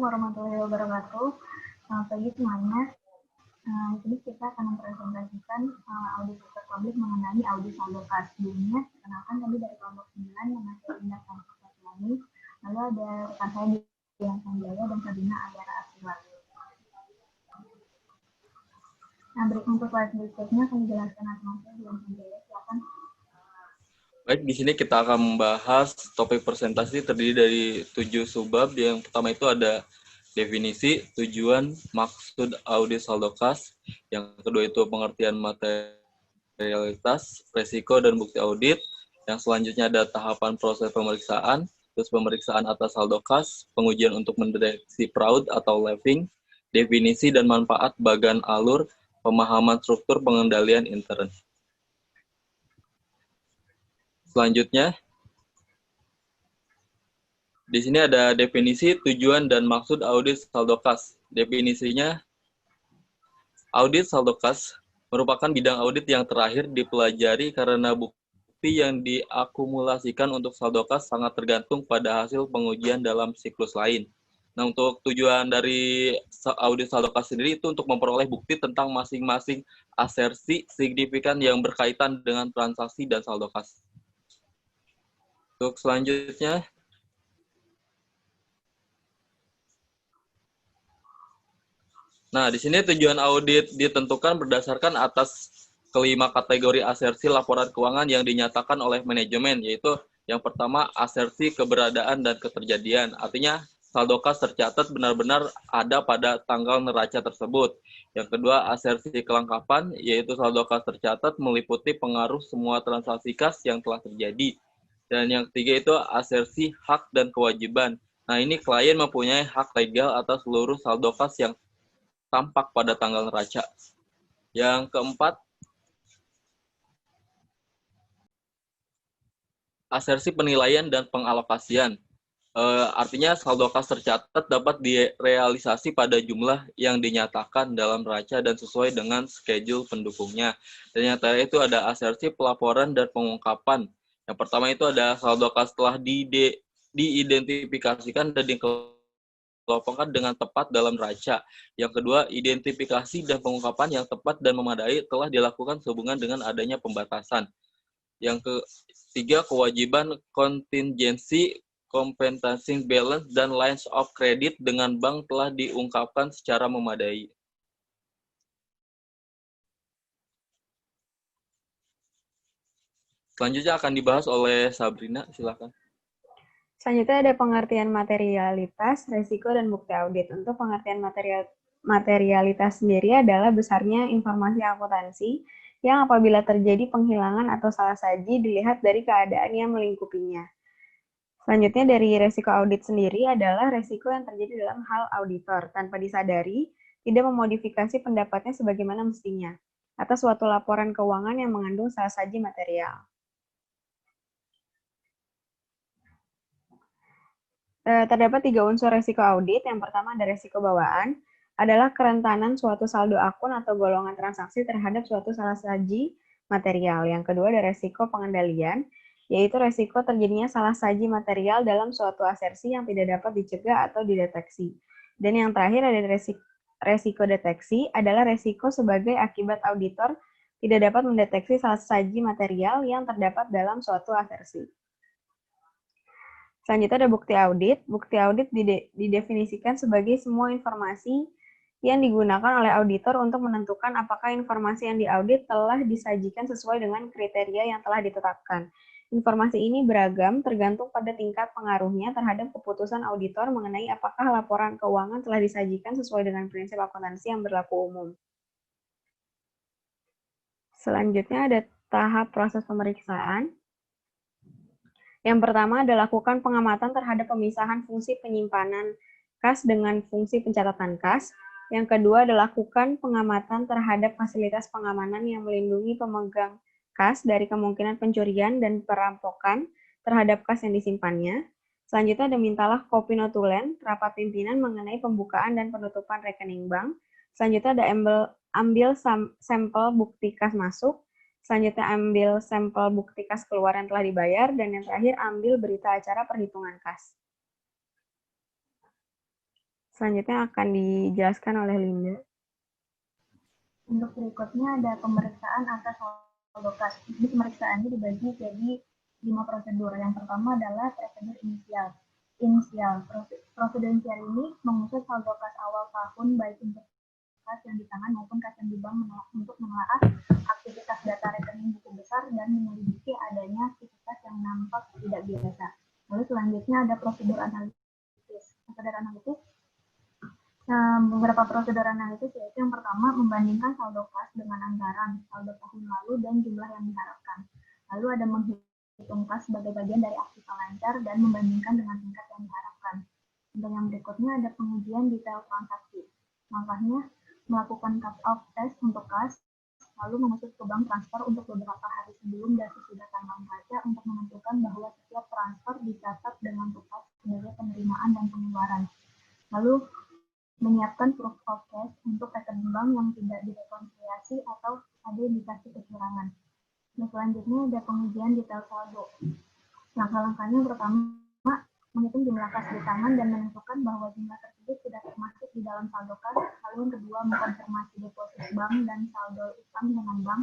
Warahmatullahi wabarakatuh. Selamat pagi semuanya. Di sini kita akan mempresentasikan audit publik mengenai audit saldo kas. Sebelumnya, kenalkan tadi dari kelompok 9 yang masih ingat ini. Lalu ada rekan saya Dian Sanjaya dan Sabina Ayara Asila. Nah, untuk slide berikutnya akan dijelaskan atmosfer Dian Sanjaya. Silakan. Baik, di sini kita akan membahas topik presentasi terdiri dari 7 subbab. Yang pertama itu ada definisi, tujuan, maksud audit saldo kas. Yang kedua itu pengertian materialitas, resiko, dan bukti audit. Yang selanjutnya ada tahapan proses pemeriksaan, terus pemeriksaan atas saldo kas, pengujian untuk mendeteksi fraud atau leaving, definisi dan manfaat bagan alur, pemahaman struktur pengendalian intern. Selanjutnya, di sini ada definisi, tujuan, dan maksud audit saldo kas. Definisinya, audit saldo kas merupakan bidang audit yang terakhir dipelajari karena bukti yang diakumulasikan untuk saldo kas sangat tergantung pada hasil pengujian dalam siklus lain. Nah, untuk tujuan dari audit saldo kas sendiri itu untuk memperoleh bukti tentang masing-masing asersi signifikan yang berkaitan dengan transaksi dan saldo kas. Untuk selanjutnya, nah, di sini tujuan audit ditentukan berdasarkan atas kelima kategori asersi laporan keuangan yang dinyatakan oleh manajemen, yaitu yang pertama asersi keberadaan dan keterjadian. Artinya saldo kas tercatat benar-benar ada pada tanggal neraca tersebut. Yang kedua asersi kelengkapan, yaitu saldo kas tercatat meliputi pengaruh semua transaksi kas yang telah terjadi. Dan yang ketiga itu asersi hak dan kewajiban. Nah, ini klien mempunyai hak legal atas seluruh saldo kas yang tampak pada tanggal neraca. Yang keempat, asersi penilaian dan pengalokasian. Artinya saldo kas tercatat dapat direalisasi pada jumlah yang dinyatakan dalam neraca dan sesuai dengan schedule pendukungnya. Dan yang terakhir itu ada asersi pelaporan dan pengungkapan. Yang pertama itu ada saldo kas telah diidentifikasikan dan dikelompokkan dengan tepat dalam neraca. Yang kedua, identifikasi dan pengungkapan yang tepat dan memadai telah dilakukan sehubungan dengan adanya pembatasan. Yang ketiga, kewajiban kontingensi, compensation balance, dan lines of credit dengan bank telah diungkapkan secara memadai. Selanjutnya akan dibahas oleh Sabrina, silakan. Selanjutnya ada pengertian materialitas, resiko, dan bukti audit. Untuk pengertian materialitas sendiri adalah besarnya informasi akuntansi yang apabila terjadi penghilangan atau salah saji dilihat dari keadaan yang melingkupinya. Selanjutnya dari resiko audit sendiri adalah resiko yang terjadi dalam hal auditor tanpa disadari, tidak memodifikasi pendapatnya sebagaimana mestinya atas suatu laporan keuangan yang mengandung salah saji material. Terdapat 3 unsur resiko audit. Yang pertama ada resiko bawaan, adalah kerentanan suatu saldo akun atau golongan transaksi terhadap suatu salah saji material. Yang kedua ada resiko pengendalian, yaitu resiko terjadinya salah saji material dalam suatu asersi yang tidak dapat dicegah atau dideteksi. Dan yang terakhir ada resiko deteksi, adalah resiko sebagai akibat auditor tidak dapat mendeteksi salah saji material yang terdapat dalam suatu asersi. Selanjutnya ada bukti audit. Bukti audit didefinisikan sebagai semua informasi yang digunakan oleh auditor untuk menentukan apakah informasi yang diaudit telah disajikan sesuai dengan kriteria yang telah ditetapkan. Informasi ini beragam tergantung pada tingkat pengaruhnya terhadap keputusan auditor mengenai apakah laporan keuangan telah disajikan sesuai dengan prinsip akuntansi yang berlaku umum. Selanjutnya ada tahap proses pemeriksaan. Yang pertama adalah lakukan pengamatan terhadap pemisahan fungsi penyimpanan kas dengan fungsi pencatatan kas. Yang kedua adalah lakukan pengamatan terhadap fasilitas pengamanan yang melindungi pemegang kas dari kemungkinan pencurian dan perampokan terhadap kas yang disimpannya. Selanjutnya ada mintalah kopi notulen rapat pimpinan mengenai pembukaan dan penutupan rekening bank. Selanjutnya ada ambil sampel bukti kas masuk. Selanjutnya ambil sampel bukti kas keluar yang telah dibayar, dan yang terakhir ambil berita acara perhitungan kas. Selanjutnya akan dijelaskan oleh Linda. Untuk berikutnya ada pemeriksaan atas saldo kas. Ini pemeriksaannya dibagi jadi 5 prosedur. Yang pertama adalah prosedur inisial. Prosedur inisial ini mengusut saldo kas awal tahun baik untuk kas yang di tangan maupun kas yang di bank untuk menelaah aktivitas data rekening buku besar dan menyelidiki adanya aktivitas yang nampak tidak biasa. Lalu selanjutnya ada prosedur analisis. Beberapa prosedur analisis yaitu yang pertama membandingkan saldo kas dengan anggaran, saldo tahun lalu, dan jumlah yang diharapkan. Lalu ada menghitung kas sebagai bagian dari aktiva lancar dan membandingkan dengan tingkat yang diharapkan. Untuk yang berikutnya ada pengujian detail transaksi. Langkahnya melakukan cut-off test untuk kas, lalu mengusut ke bank transfer untuk beberapa hari sebelum dan sesudah tanggal membaca untuk menentukan bahwa setiap transfer dicatat dengan tepat sebagai penerimaan dan pengeluaran. Lalu menyiapkan proof of cash untuk rekening bank yang tidak direkonsiliasi atau ada indikasi kecurangan. Nah, selanjutnya ada pengujian detail saldo. Langkah-langkahnya pertama, menghitung jumlah kas di tangan dan menentukan bahwa jumlah tersebut sudah termasuk di dalam saldo kas. Lalu yang kedua, mengkonfirmasi deposit bank dan saldo utang dengan bank.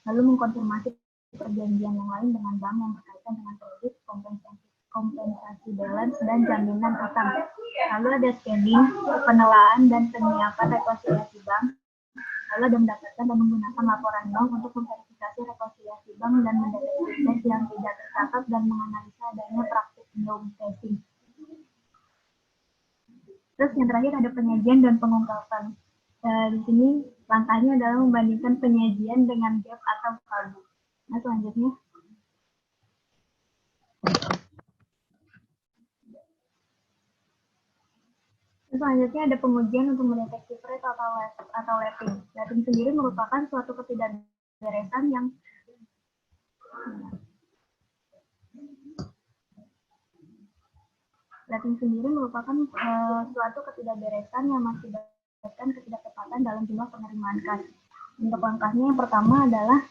Lalu mengkonfirmasi perjanjian yang lain dengan bank yang berkaitan dengan kredit, kompensasi balance, dan jaminan utang. Lalu ada scanning, penelaan, dan penyiapan rekonsiliasi bank. Lalu ada mendapatkan dan menggunakan laporan bank untuk memverifikasi rekonsiliasi bank dan mendeteksi cash yang tidak tercatat dan menganalisa adanya praktik loan casing. Terus yang terakhir ada penyajian dan pengungkapan. Di sini langkahnya adalah membandingkan penyajian dengan gap atau saldo. Nah, selanjutnya. Selanjutnya ada pengujian untuk mendeteksi threat atau lapping. Lapping sendiri merupakan suatu ketidakberesan yang mengakibatkan ketidaktepatan dalam jumlah penerimaan kas. Untuk langkahnya yang pertama adalah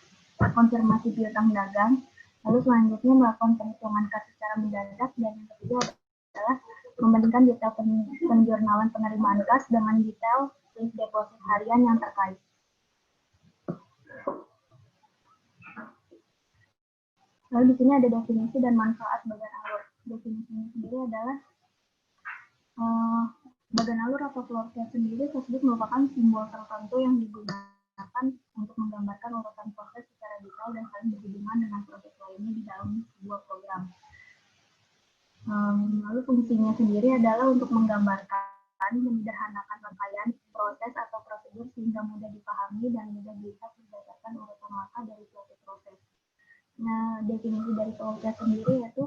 konfirmasi piutang dagang, lalu selanjutnya melakukan perhitungan kas secara mendadak, dan yang ketiga adalah membandingkan detail penjurnalan penerimaan kas dengan detail slip deposit harian yang terkait. Lalu di sini ada definisi dan manfaat bagan alur. Definisinya sendiri adalah bagan alur atau floor chart sendiri tersebut merupakan simbol tertentu yang digunakan untuk menggambarkan urutan proses secara detail dan saling berhubungan dengan proses lainnya di dalam sebuah program. Lalu fungsinya sendiri adalah untuk menggambarkan, menyederhanakan rangkaian proses atau prosedur sehingga mudah dipahami dan mudah dilihat berdasarkan urutan langkah dari suatu proses. Nah, definisi dari proses sendiri yaitu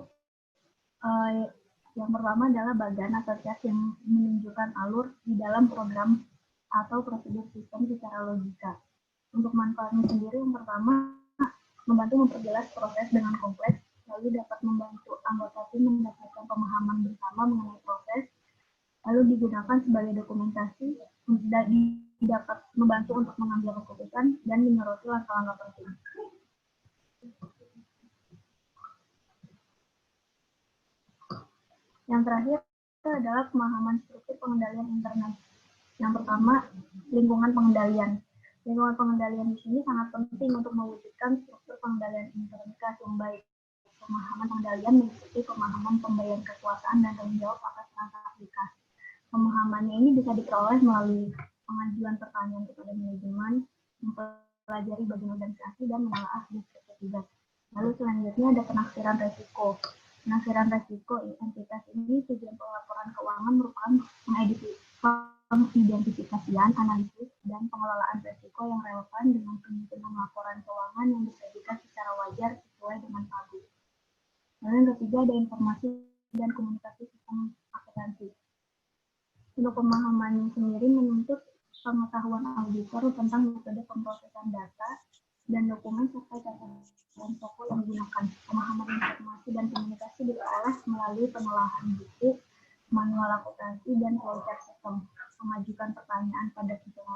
yang pertama adalah bagan atau chart yang menunjukkan alur di dalam program atau prosedur sistem secara logika. Untuk manfaatnya sendiri yang pertama membantu memperjelas proses dengan kompleks, lalu dapat membantu anggota tim mendapatkan pemahaman bersama mengenai proses, lalu digunakan sebagai dokumentasi dan dapat membantu untuk mengambil keputusan dan menyoroti langkah-langkah penting. Yang terakhir adalah pemahaman struktur pengendalian internet. Yang pertama, lingkungan pengendalian. Lingkungan pengendalian di sini sangat penting untuk mewujudkan struktur pengendalian internet yang baik. Pemahaman pengendalian meliputi pemahaman pemberian kekuasaan dan tanggung jawab atas transaksi kas. Pemahamannya ini bisa diperoleh melalui pengajuan pertanyaan kepada manajemen, mempelajari bagian organisasi, dan menelaah deskripsi tugas. Lalu selanjutnya ada penafsiran resiko. Penafsiran resiko entitas ini tujuan pelaporan keuangan merupakan pengidentifikasian, analisis, dan pengelolaan resiko yang relevan dengan kemungkinan laporan keuangan yang disajikan secara wajar sesuai dengan tabel. Lalu yang ketiga ada informasi dan komunikasi sistem akuntansi. Untuk pemahamannya sendiri menuntut pengetahuan auditor tentang metode pemrosesan data dan dokumen serta catatan pokok yang digunakan. Pemahaman informasi dan komunikasi diperoleh melalui penelahan buku, manual akuntansi, dan flowchart sistem. Memajukan pertanyaan pada personal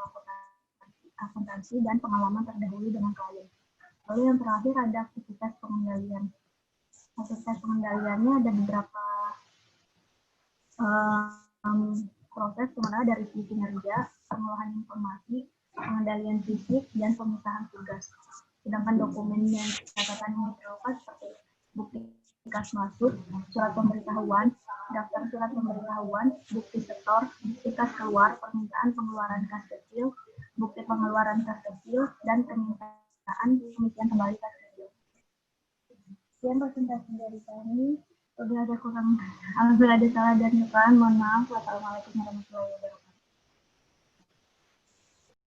akuntansi dan pengalaman terdahulu dengan klien. Lalu yang terakhir ada aktivitas pengendalian. Aktivitas pengendaliannya ada beberapa proses sebenarnya dari sisi kinerja, pengolahan informasi, pengendalian fisik, dan pemisahan tugas. Sedangkan dokumen yang catatan yang diperlukan seperti bukti kas masuk, surat pemberitahuan, daftar surat pemberitahuan, bukti setor, bukti kas keluar, permintaan pengeluaran kas kecil, bukti pengeluaran kas kecil, dan permintaan pengisian kembali kas kecil. Sekian presentasi dari kami. Apabila ada salah dan kesalahan, mohon maaf. Wassalamualaikum warahmatullahi wabarakatuh.